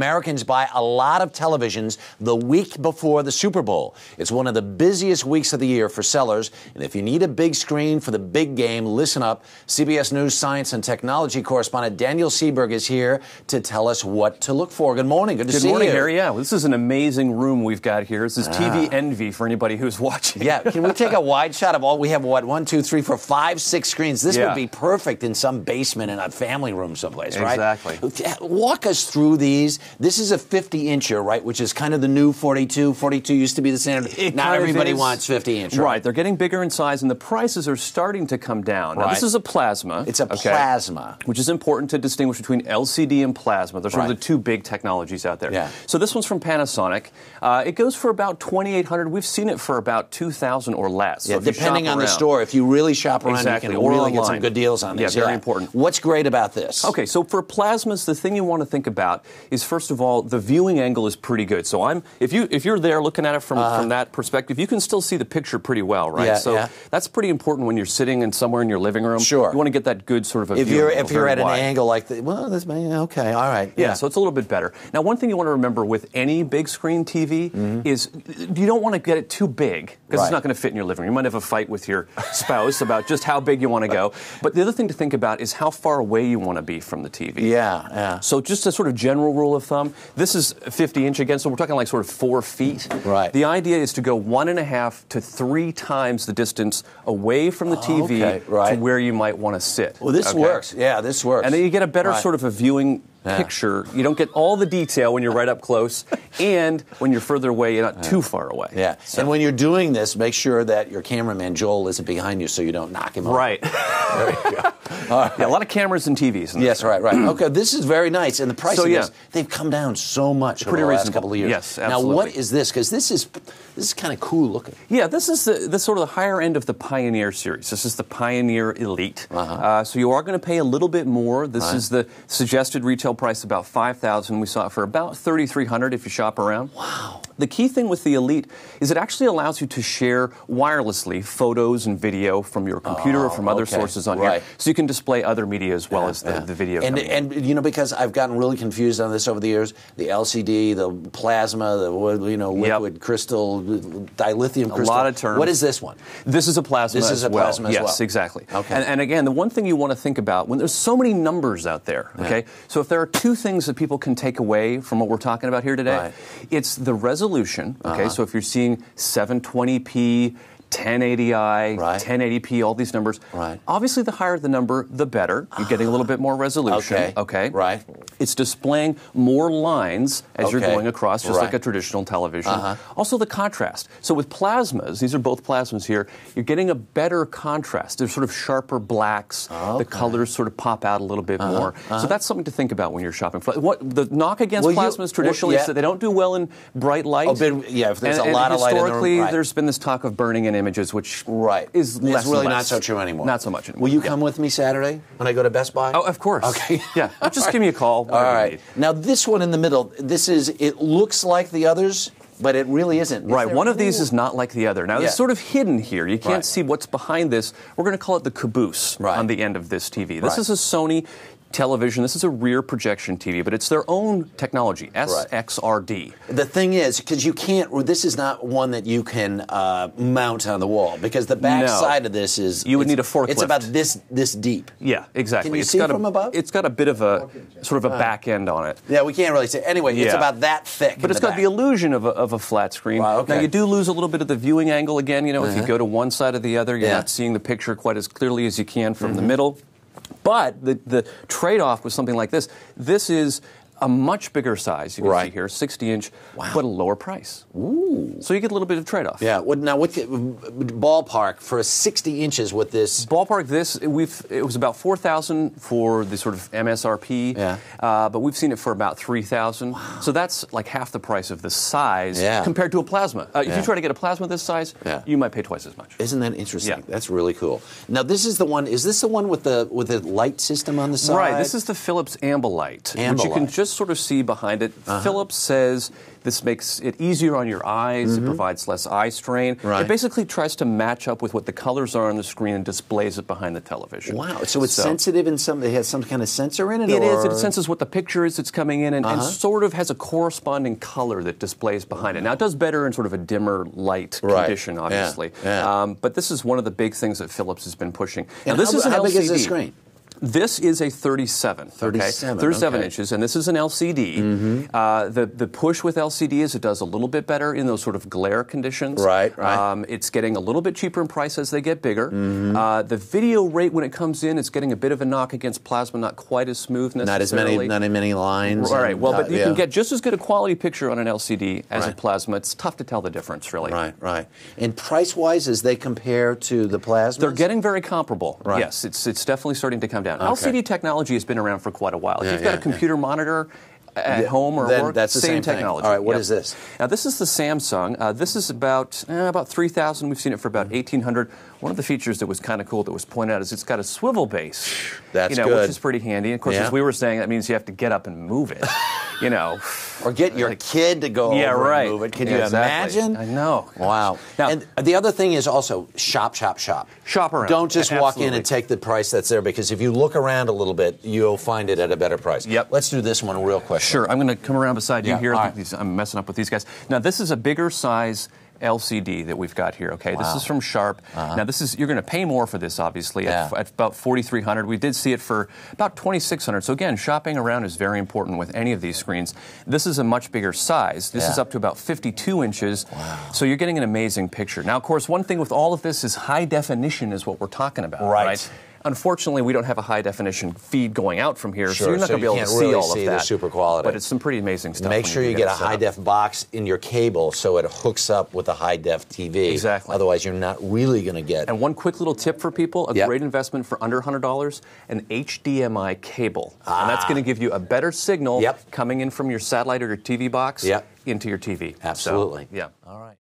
Americans buy a lot of televisions the week before the Super Bowl. It's one of the busiest weeks of the year for sellers, and if you need a big screen for the big game, listen up. CBS News science and technology correspondent Daniel Sieberg is here to tell us what to look for. Good morning. Good to see you. Good morning, Harry. Yeah, well, this is an amazing room we've got here. This is TV envy for anybody who's watching. Yeah, can we take a wide shot of all? We have, what, 1, 2, 3, 4, 5, 6 screens. This would be perfect in some basement in a family room someplace, right? Exactly. Walk us through these. This is a 50-incher, right, which is kind of the new 42. 42 used to be the standard. Now everybody wants 50-inch, right? They're getting bigger in size, and the prices are starting to come down. Now, this is a plasma. It's a plasma. Which is important to distinguish between LCD and plasma. Those are the two big technologies out there. Yeah. So this one's from Panasonic. It goes for about $2,800. We've seen it for about $2,000 or less. Yeah, so depending on the store. If you really shop around, you can really get some good deals on these. Yeah, very important. What's great about this? Okay, so for plasmas, the thing you want to think about is, first of all, the viewing angle is pretty good. So if you're there looking at it from that perspective, you can still see the picture pretty well, right? Yeah, that's pretty important when you're sitting in somewhere in your living room. Sure. You want to get that good sort of a if view. If you're at an angle like that, well, this may, okay, all right. Yeah, so it's a little bit better. Now, one thing you want to remember with any big screen TV is you don't want to get it too big because it's not going to fit in your living room. You might have a fight with your spouse about just how big you want to go. But the other thing to think about is how far away you want to be from the TV. Yeah. So just a sort of general rule of thumb, this is 50-inch again, so we're talking like sort of 4 feet. Right. The idea is to go 1.5 to 3 times the distance away from the TV to where you might want to sit. Well, this works. Yeah, this works. And then you get a better sort of a viewing picture. You don't get all the detail when you're right up close, and when you're further away, you're not too far away. Yeah. So. And when you're doing this, make sure that your cameraman, Joel, isn't behind you so you don't knock him over. Right. There you go. Yeah, a lot of cameras and TVs. Yes, right. Okay, this is very nice. And the price of this, they've come down so much over the last couple of years. Yes, absolutely. Now, what is this? Because this is kind of cool looking. Yeah, this is the sort of the higher end of the Pioneer series. This is the Pioneer Elite. So you are going to pay a little bit more. This is the suggested retail price, about $5,000. We saw it for about $3,300 if you shop around. Wow. The key thing with the Elite is it actually allows you to share wirelessly photos and video from your computer or from other sources on here. So you can display other media as well as the video. And you know, because I've gotten really confused on this over the years, the LCD, the plasma, the liquid crystal, dilithium crystal. A lot of terms. What is this one? This is a plasma This is a plasma as well. Yes, exactly. Okay. And again, the one thing you want to think about, when there's so many numbers out there, so if there are two things that people can take away from what we're talking about here today, it's the resolution, so if you're seeing 720p, 1080i, 1080p, all these numbers. Obviously, the higher the number, the better. You're getting a little bit more resolution. Right. It's displaying more lines as you're going across, just like a traditional television. Also, the contrast. So with plasmas, these are both plasmas here, you're getting a better contrast. There's sort of sharper blacks. The colors sort of pop out a little bit more. So that's something to think about when you're shopping. What the knock against plasmas traditionally is that they don't do well in bright light. If there's a lot of light in the room. Historically, there's been this talk of burning in images, which is less really not so true anymore. Not so much anymore. Will you come with me Saturday when I go to Best Buy? Oh, of course. Okay. Yeah. Just give me a call. All right. Now, this one in the middle, it looks like the others, but it really isn't. Right. One of these is not like the other. Now, it's sort of hidden here. You can't see what's behind this. We're going to call it the caboose on the end of this TV. This is a Sony television. This is a rear projection TV, but it's their own technology, SXRD. The thing is, because this is not one that you can mount on the wall, because the back side of this is... You would need a forklift. It's about this deep. Yeah, exactly. Can you see from above? It's got a bit of a sort of a back end on it. Yeah, we can't really see. Anyway, it's about that thick. But it's got the illusion of a flat screen. Wow, Now, you do lose a little bit of the viewing angle again. You know, if you go to one side or the other, you're not seeing the picture quite as clearly as you can from the middle. But the trade-off with something like this is a much bigger size, you can see here, 60-inch, but a lower price. Ooh. So you get a little bit of trade-off. Yeah. Now, what ballpark for 60 inches with this? Ballpark, it was about $4,000 for the sort of MSRP, but we've seen it for about $3,000. Wow. So that's like half the price of the size compared to a plasma. If you try to get a plasma this size, you might pay twice as much. Isn't that interesting? Yeah. That's really cool. Now, this is the one. Is this the one with the light system on the side? Right. This is the Philips Ambilight, which you can just just sort of see behind it. Philips says this makes it easier on your eyes. It provides less eye strain. Right. It basically tries to match up with what the colors are on the screen and displays it behind the television. Wow. So it's sensitive in some, it has some kind of sensor in it? It is. It senses what the picture is that's coming in and sort of has a corresponding color that displays behind it. Now, it does better in sort of a dimmer light condition, obviously. Yeah. But this is one of the big things that Philips has been pushing. And now, this is an how LCD. big is the screen? This is a 37. 37 inches, and this is an LCD. The push with LCD is it does a little bit better in those sort of glare conditions. Right. It's getting a little bit cheaper in price as they get bigger. The video rate when it comes in, it's getting a bit of a knock against plasma, not quite as smooth necessarily. Not as many lines. Right. Well, but you can get just as good a quality picture on an LCD as a plasma. It's tough to tell the difference, really. Right. And price-wise, as they compare to the plasmas? They're getting very comparable. Yes, it's definitely starting to come down. LCD technology has been around for quite a while. If you've got a computer monitor at home or work, that's the same technology. All right, what is this? Now, this is the Samsung. This is about $3,000. We've seen it for about $1,800. One of the features that was kind of cool that was pointed out is it's got a swivel base. That's good. Which is pretty handy. And of course, as we were saying, that means you have to get up and move it. Or get your kid to go over and move it. Can you imagine? I know. Wow. Now, and the other thing is also shop. Shop around. Don't just walk in and take the price that's there, because if you look around a little bit, you'll find it at a better price. Let's do this one real quick. Sure. I'm going to come around beside you here. Right. I'm messing up with these guys. Now, this is a bigger size LCD that we've got here. Okay, this is from Sharp. Now, you're going to pay more for this, obviously, at about $4,300. We did see it for about $2,600. So again, shopping around is very important with any of these screens. This is a much bigger size. This is up to about 52 inches. So you're getting an amazing picture. Now, of course, one thing with all of this is high definition is what we're talking about. Right. Unfortunately, we don't have a high-definition feed going out from here, so you're not going to be able to see all of that. The super quality. But it's some pretty amazing stuff. Make sure you get a high-def box in your cable so it hooks up with a high-def TV. Exactly. Otherwise, you're not really going to get... And one quick little tip for people, a great investment for under $100, an HDMI cable. And that's going to give you a better signal coming in from your satellite or your TV box into your TV. Absolutely. So, All right.